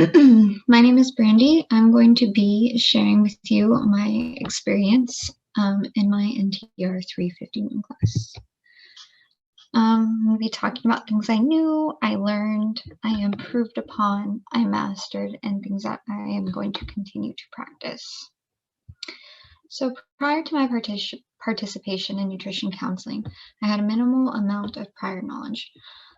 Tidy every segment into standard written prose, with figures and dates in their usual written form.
My name is Brandy. I'm going to be sharing with you my experience in my NTR 351 class. I'm going to be talking about things I knew, I learned, I improved upon, I mastered, and things that I am going to continue to practice. So prior to my participation in nutrition counseling, I had a minimal amount of prior knowledge.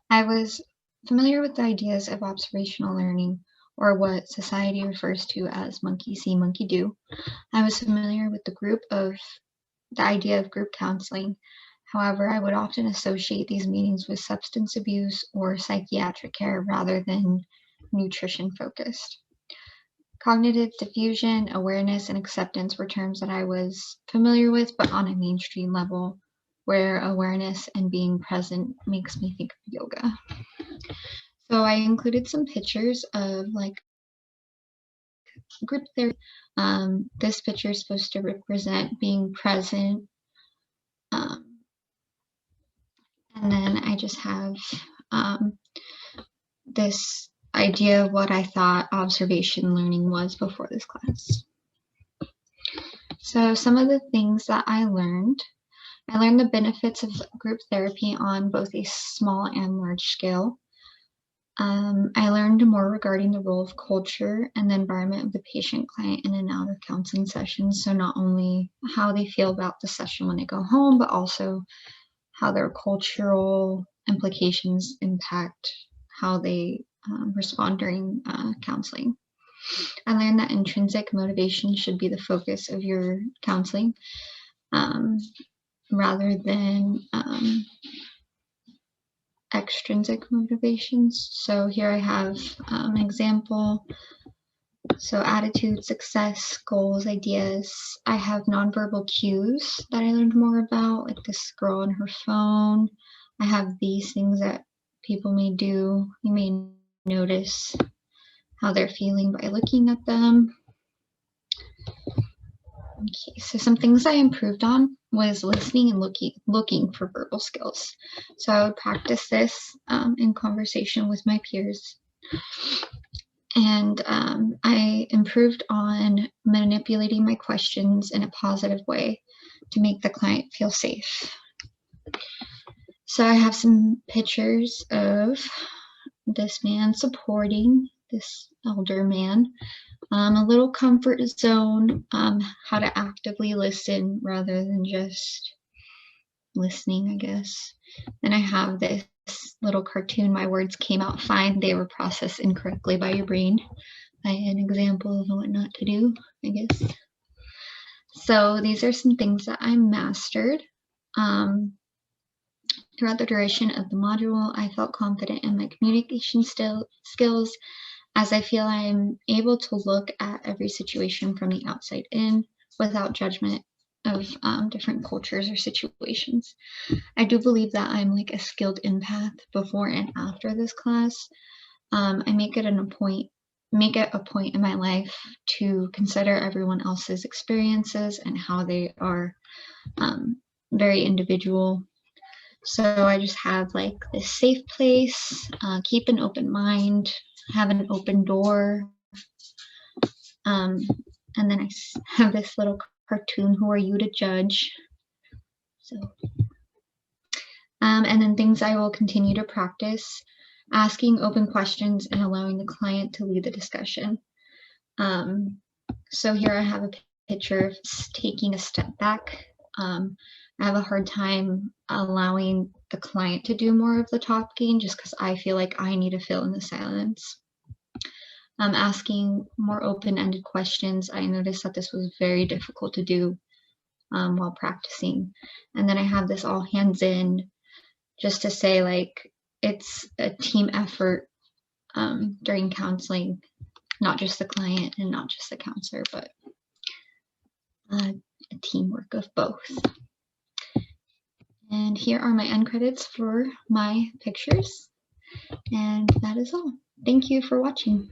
I was familiar with the ideas of observational learning, or what society refers to as monkey see, monkey do. I was familiar with the idea of group counseling. However, I would often associate these meetings with substance abuse or psychiatric care rather than nutrition focused. Cognitive diffusion, awareness, and acceptance were terms that I was familiar with, but on a mainstream level, where awareness and being present makes me think of yoga. So I included some pictures of like group therapy. This picture is supposed to represent being present. And then I just have this idea of what I thought observation learning was before this class. So some of the things that I learned the benefits of group therapy on both a small and large scale. I learned more regarding the role of culture and the environment of the patient, client, in and out of counseling sessions. So not only how they feel about the session when they go home, but also how their cultural implications impact how they respond during counseling. I learned that intrinsic motivation should be the focus of your counseling rather than extrinsic motivations. So here I have an example. So attitude, success, goals, ideas. I have nonverbal cues that I learned more about, like this girl on her phone. I have these things that people may do. You may notice how they're feeling by looking at them. Okay, so some things I improved on was listening and looking for verbal skills. So I would practice this in conversation with my peers. And I improved on manipulating my questions in a positive way to make the client feel safe. So I have some pictures of this man supporting this elder man. A little comfort zone, how to actively listen rather than just listening, I guess. Then I have this little cartoon, my words came out fine, they were processed incorrectly by your brain. An example of what not to do, I guess. So these are some things that I mastered. Throughout the duration of the module, I felt confident in my communication skills, as I feel I'm able to look at every situation from the outside in without judgment of different cultures or situations. I do believe that I'm like a skilled empath before and after this class. I make it a point in my life to consider everyone else's experiences and how they are very individual. So I just have like this safe place, keep an open mind, have an open door. And then I have this little cartoon, who are you to judge? So, and then things I will continue to practice, asking open questions and allowing the client to lead the discussion. So here I have a picture of taking a step back. I have a hard time allowing the client to do more of the talking just because I feel like I need to fill in the silence. Asking more open-ended questions. I noticed that this was very difficult to do while practicing. And then I have this all hands in, just to say like it's a team effort during counseling, not just the client and not just the counselor, but a teamwork of both. And here are my end credits for my pictures. And that is all. Thank you for watching.